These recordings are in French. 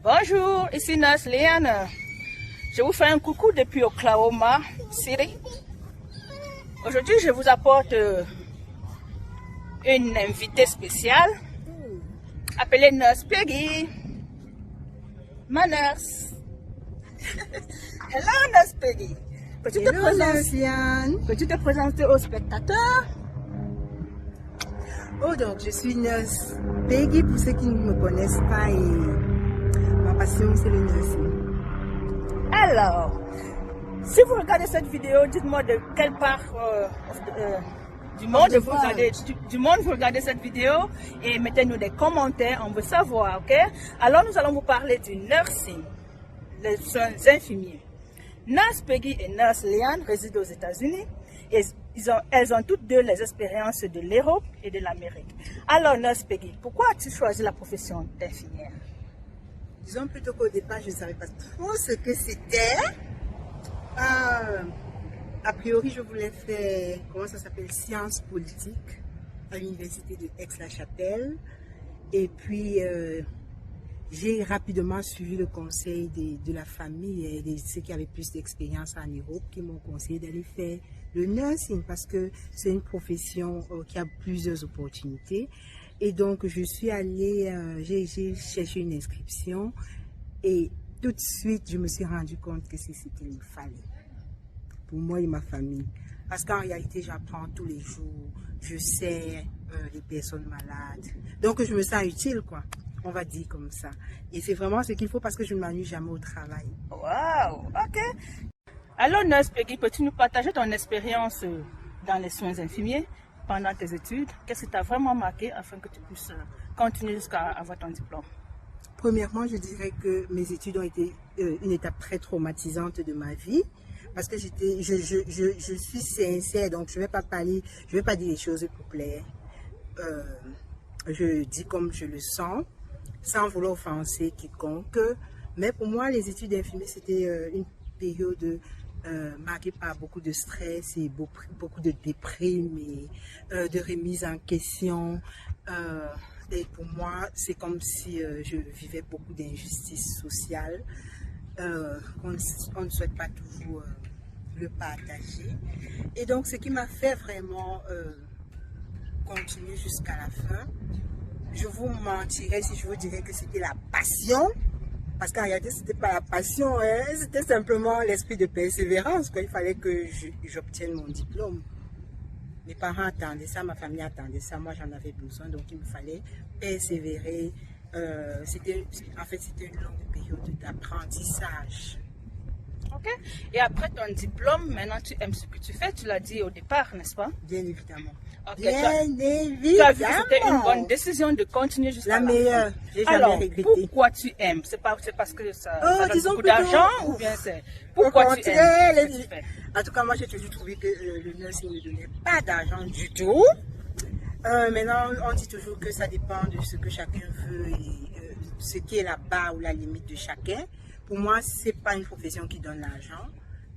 Bonjour, ici Nurse Liane. Je vous fais un coucou depuis Oklahoma City. Aujourd'hui, je vous apporte une invitée spéciale appelée Nurse Peggy. Ma nurse. Hello Nurse Peggy. Peux-tu te présenter aux spectateurs? Oh, donc je suis Nurse Peggy pour ceux qui ne me connaissent pas et ma passion c'est le nursing. Alors, si vous regardez cette vidéo, dites-moi de quelle part du monde vous regardez cette vidéo et mettez-nous des commentaires, on veut savoir, ok? Alors nous allons vous parler du nursing, les soins infirmiers. Nurse Peggy et Nurse Liane résident aux États-Unis et elles ont toutes deux les expériences de l'Europe et de l'Amérique. Alors Nurse Peggy, pourquoi as-tu choisi la profession d'infirmière? Disons plutôt qu'au départ je ne savais pas trop ce que c'était. A priori je voulais faire, comment ça s'appelle, sciences politiques à l'université de Aix-la-Chapelle. Et puis j'ai rapidement suivi le conseil de la famille et de ceux qui avaient plus d'expérience en Europe qui m'ont conseillé d'aller faire le nursing parce que c'est une profession qui a plusieurs opportunités. Et donc je suis allée, j'ai cherché une inscription et tout de suite je me suis rendu compte que c'est ce qu'il me fallait pour moi et ma famille. Parce qu'en réalité j'apprends tous les jours, je sais les personnes malades. Donc je me sens utile quoi. On va dire comme ça. Et c'est vraiment ce qu'il faut parce que je ne m'ennuie jamais au travail. Wow, ok. Alors Nurse Peggy, peux-tu nous partager ton expérience dans les soins infirmiers pendant tes études? Qu'est-ce qui t'a vraiment marqué afin que tu puisses continuer jusqu'à avoir ton diplôme? Premièrement, je dirais que mes études ont été une étape très traumatisante de ma vie. Parce que je suis sincère, donc je ne vais pas parler, je ne vais pas dire les choses pour plaire. Je dis comme je le sens, sans vouloir offenser quiconque. Mais pour moi, les études d'infirmier, c'était une période marquée par beaucoup de stress et beaucoup de déprime et de remise en question. Et pour moi, c'est comme si je vivais beaucoup d'injustices sociales. On ne souhaite pas toujours le partager. Et donc, ce qui m'a fait vraiment continuer jusqu'à la fin, je vous mentirais si je vous dirais que c'était la passion, parce qu'en réalité, ce n'était pas la passion, hein, c'était simplement l'esprit de persévérance. Il fallait que j'obtienne mon diplôme. Mes parents attendaient ça, ma famille attendait ça, moi j'en avais besoin, donc il me fallait persévérer. En fait, c'était une longue période d'apprentissage. Ok. Et après ton diplôme, maintenant tu aimes ce que tu fais, tu l'as dit au départ, n'est-ce pas? Bien évidemment. Okay, Bien évidemment. Tu as vu que c'était une bonne décision de continuer jusqu'à la meilleure. J'ai jamais regretté. Pourquoi tu aimes? C'est parce que ça donne beaucoup plutôt, d'argent ou bien c'est pourquoi tu aimes ce que tu fais? En tout cas, moi j'ai toujours trouvé que le nursing ne donnait pas d'argent du tout. Maintenant, on dit toujours que ça dépend de ce que chacun veut et ce qui est la barre ou la limite de chacun. Pour moi, ce n'est pas une profession qui donne l'argent.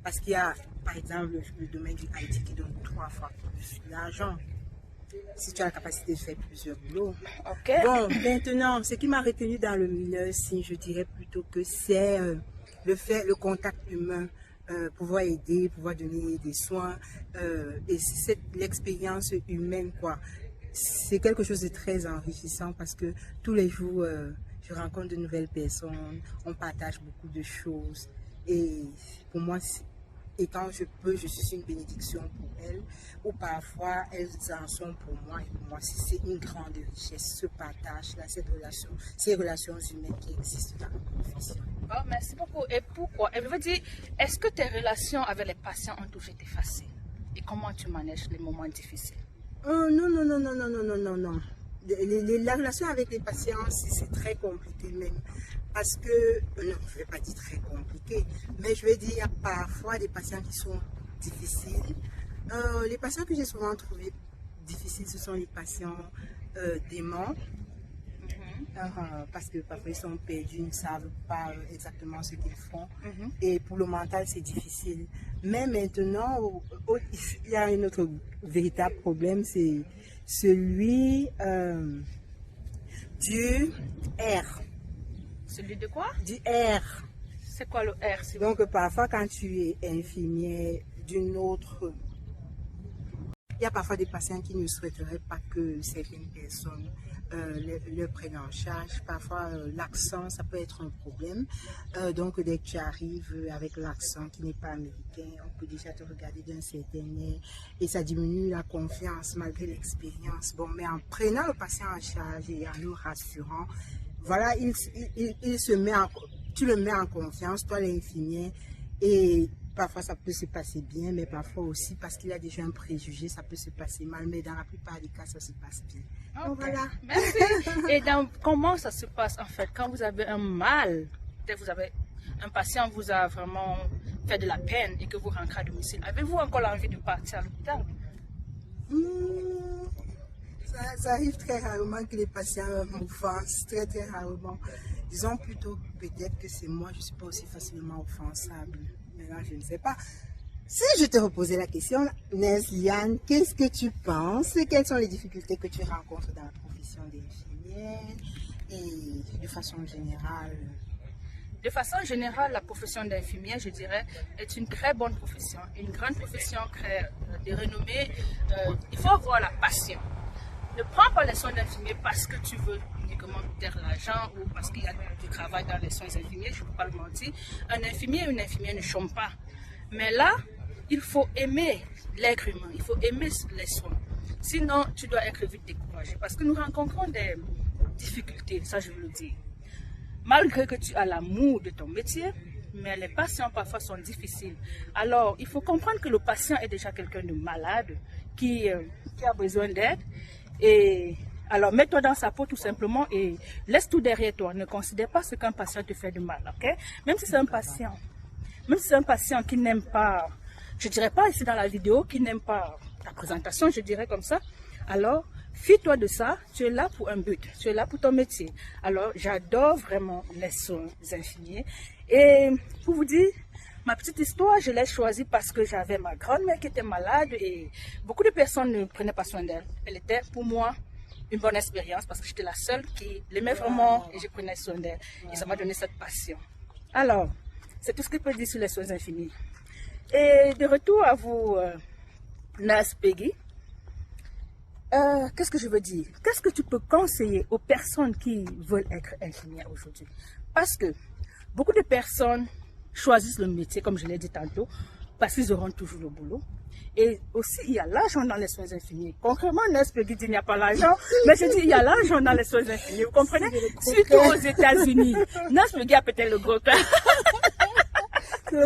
Parce qu'il y a, par exemple, le domaine du IT qui donne 3 fois plus d'argent. Si tu as la capacité de faire plusieurs boulots. Okay. Bon, maintenant, ce qui m'a retenu dans le nursing, je dirais plutôt que c'est le contact humain. Pouvoir aider, pouvoir donner des soins. Et c'est l'expérience humaine, quoi. C'est quelque chose de très enrichissant parce que tous les jours, je rencontre de nouvelles personnes, on partage beaucoup de choses. Et pour moi, et quand je peux, je suis une bénédiction pour elles, ou parfois elles en sont pour moi. Et pour moi, c'est une grande richesse, ce partage-là, ces relations humaines qui existent dans la profession. Oh, merci beaucoup. Et pourquoi? Elle veut dire, est-ce que tes relations avec les patients ont toujours été faciles? Et comment tu manèges les moments difficiles? Oh, non. La relation avec les patients, c'est très compliqué même. Parce que, non, je ne vais pas dire très compliqué, mais je vais dire, il y a parfois des patients qui sont difficiles. Les patients que j'ai souvent trouvés difficiles, ce sont les patients déments. Parce que parfois ils sont perdus, ils ne savent pas exactement ce qu'ils font. Et pour le mental, c'est difficile. Mais maintenant, il y a un autre véritable problème, c'est celui du R. Celui de quoi? Du R. C'est quoi le R? Donc parfois quand tu es infirmière d'une autre... Il y a parfois des patients qui ne souhaiteraient pas que certaines personnes le prennent en charge. Parfois, l'accent, ça peut être un problème. Donc, dès que tu arrives avec l'accent qui n'est pas américain, on peut déjà te regarder d'un certain air et ça diminue la confiance malgré l'expérience. Bon, mais en prenant le patient en charge et en le rassurant, voilà, tu le mets en confiance, toi l'infirmière, et parfois ça peut se passer bien, mais parfois aussi parce qu'il y a déjà un préjugé, ça peut se passer mal, mais dans la plupart des cas, ça se passe bien. Okay. Donc, voilà. Merci. Et comment ça se passe en fait quand vous avez un mal, peut-être vous avez un patient vous a vraiment fait de la peine et que vous rentrez à domicile, avez-vous encore l'envie de partir à l'hôpital? Ça arrive très rarement que les patients m'offensent, très très rarement. Disons plutôt peut-être que c'est moi, je ne suis pas aussi facilement offensable. Mais là, je ne sais pas. Si je te reposais la question, Nesliane, qu'est-ce que tu penses? Quelles sont les difficultés que tu rencontres dans la profession d'infirmière et de façon générale? De façon générale, la profession d'infirmière, je dirais, est une très bonne profession, une grande profession très de renommée. Il faut avoir la passion. Ne prends pas les soins d'infirmier parce que tu veux uniquement faire l'argent ou parce qu'il y a du travail dans les soins infirmiers, je ne peux pas le mentir. Un infirmier ou une infirmière ne chôme pas. Mais là, il faut aimer l'être humain, il faut aimer les soins. Sinon, tu dois être vite découragé parce que nous rencontrons des difficultés, ça je veux le dire. Malgré que tu as l'amour de ton métier, mais les patients parfois sont difficiles. Alors, il faut comprendre que le patient est déjà quelqu'un de malade qui a besoin d'aide. Et alors, mets-toi dans sa peau tout simplement et laisse tout derrière toi. Ne considère pas ce qu'un patient te fait de mal, ok? Même si c'est un patient qui n'aime pas, je dirais pas ici dans la vidéo, qui n'aime pas ta présentation, je dirais comme ça. Alors, fie-toi de ça, tu es là pour un but, tu es là pour ton métier. Alors, j'adore vraiment les soins infirmiers. Et pour vous dire, ma petite histoire, je l'ai choisie parce que j'avais ma grand-mère qui était malade et beaucoup de personnes ne prenaient pas soin d'elle. Elle était pour moi une bonne expérience parce que j'étais la seule qui l'aimait vraiment et je prenais soin d'elle. Et ça m'a donné cette passion. Alors, c'est tout ce que je peux dire sur les soins infirmiers. Et de retour à vous, Nurse Peggy, qu'est-ce que je veux dire? Qu'est-ce que tu peux conseiller aux personnes qui veulent être infirmières aujourd'hui? Parce que beaucoup de personnes choisissent le métier, comme je l'ai dit tantôt, parce qu'ils auront toujours le boulot. Et aussi, il y a l'argent dans les soins infirmiers. Concrètement, Nurse Peggy dit qu'il n'y a pas l'argent, mais je dis il y a l'argent dans les soins infirmiers. Vous comprenez? Surtout aux États-Unis. Nurse Peggy a peut-être le gros cœur. Oui.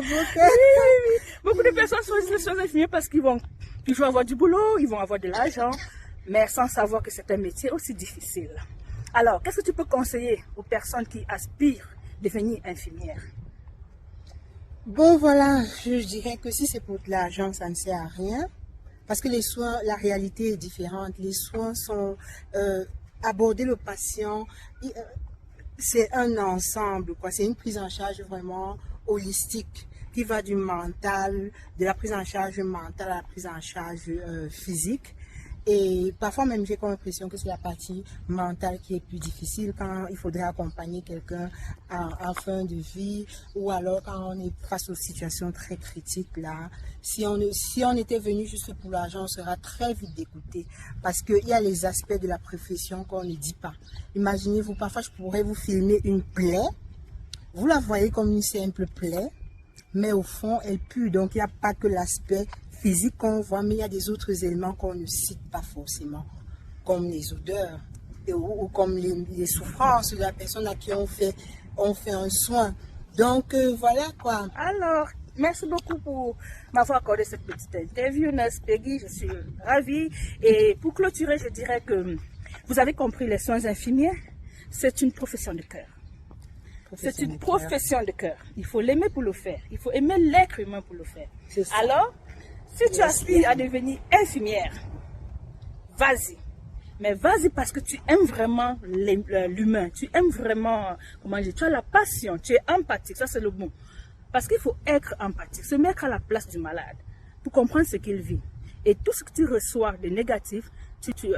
Beaucoup de personnes choisissent les soins infirmiers parce qu'ils vont toujours avoir du boulot, ils vont avoir de l'argent, mais sans savoir que c'est un métier aussi difficile. Alors, qu'est-ce que tu peux conseiller aux personnes qui aspirent à devenir infirmières? Bon, voilà, je dirais que si c'est pour de l'argent, ça ne sert à rien. Parce que les soins, la réalité est différente. Les soins sont aborder le patient, c'est un ensemble, quoi. C'est une prise en charge vraiment holistique qui va du mental, de la prise en charge mentale à la prise en charge physique. Et parfois même j'ai comme l'impression que c'est la partie mentale qui est plus difficile quand il faudrait accompagner quelqu'un en fin de vie ou alors quand on est face aux situations très critiques là. Si on était venu juste pour l'argent, on sera très vite dégoûté parce qu'il y a les aspects de la profession qu'on ne dit pas. Imaginez-vous, parfois je pourrais vous filmer une plaie, vous la voyez comme une simple plaie, mais au fond elle pue, donc il n'y a pas que l'aspect physique qu'on voit, mais il y a des autres éléments qu'on ne cite pas forcément, comme les odeurs ou comme les souffrances de la personne à qui on fait un soin. Donc voilà quoi. Alors, merci beaucoup pour m'avoir accordé cette petite interview, Nurse Peggy. Je suis ravie. Et pour clôturer, je dirais que vous avez compris, les soins infirmiers, c'est une profession de cœur. C'est une profession de cœur. Il faut l'aimer pour le faire. Il faut aimer l'être humain pour le faire. Alors, si tu aspires à devenir infirmière, vas-y. Mais vas-y parce que tu aimes vraiment l'humain. Tu aimes vraiment, comment dire, tu as la passion, tu es empathique, ça c'est le mot. Parce qu'il faut être empathique, se mettre à la place du malade pour comprendre ce qu'il vit. Et tout ce que tu reçois de négatif, tu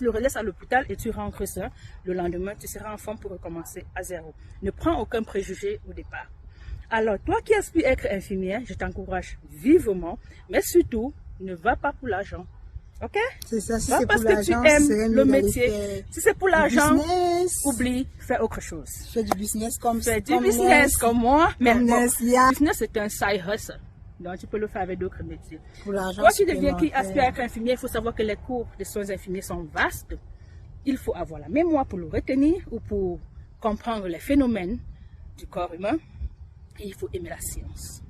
le relaisses à l'hôpital et tu rentres sain. Le lendemain, tu seras en forme pour recommencer à zéro. Ne prends aucun préjugé au départ. Alors, toi qui aspires être infirmière, je t'encourage vivement, mais surtout, ne va pas pour l'argent. Ok? C'est ça, si va c'est parce pour que tu l'argent, aimes le métier. Si c'est pour l'argent, business. oublie, fais autre chose. Fais du business comme Fais du business comme moi, mais comme bon, Neslia. business c'est un side hustle. Donc tu peux le faire avec d'autres métiers. Pour l'argent Toi qui deviens qui supplémentaire. aspire à être infirmier, il faut savoir que les cours de soins infirmiers sont vastes. Il faut avoir la mémoire pour le retenir ou pour comprendre les phénomènes du corps humain. Et il faut aimer la science.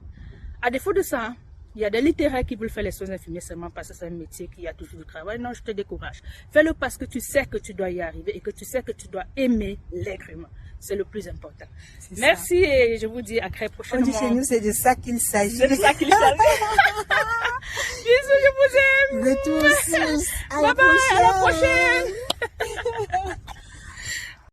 À défaut de ça, il y a des littéraires qui veulent faire les soins infirmiers seulement parce que c'est un métier qui a toujours du travail. Non, je te décourage. Fais-le parce que tu sais que tu dois y arriver et que tu sais que tu dois aimer l'être humain. C'est le plus important. Merci et je vous dis à très prochainement. On dit chez nous, c'est de ça qu'il s'agit. C'est de ça qu'il s'agit. Bisous, je vous aime. De tous. Bye bye, à la prochaine.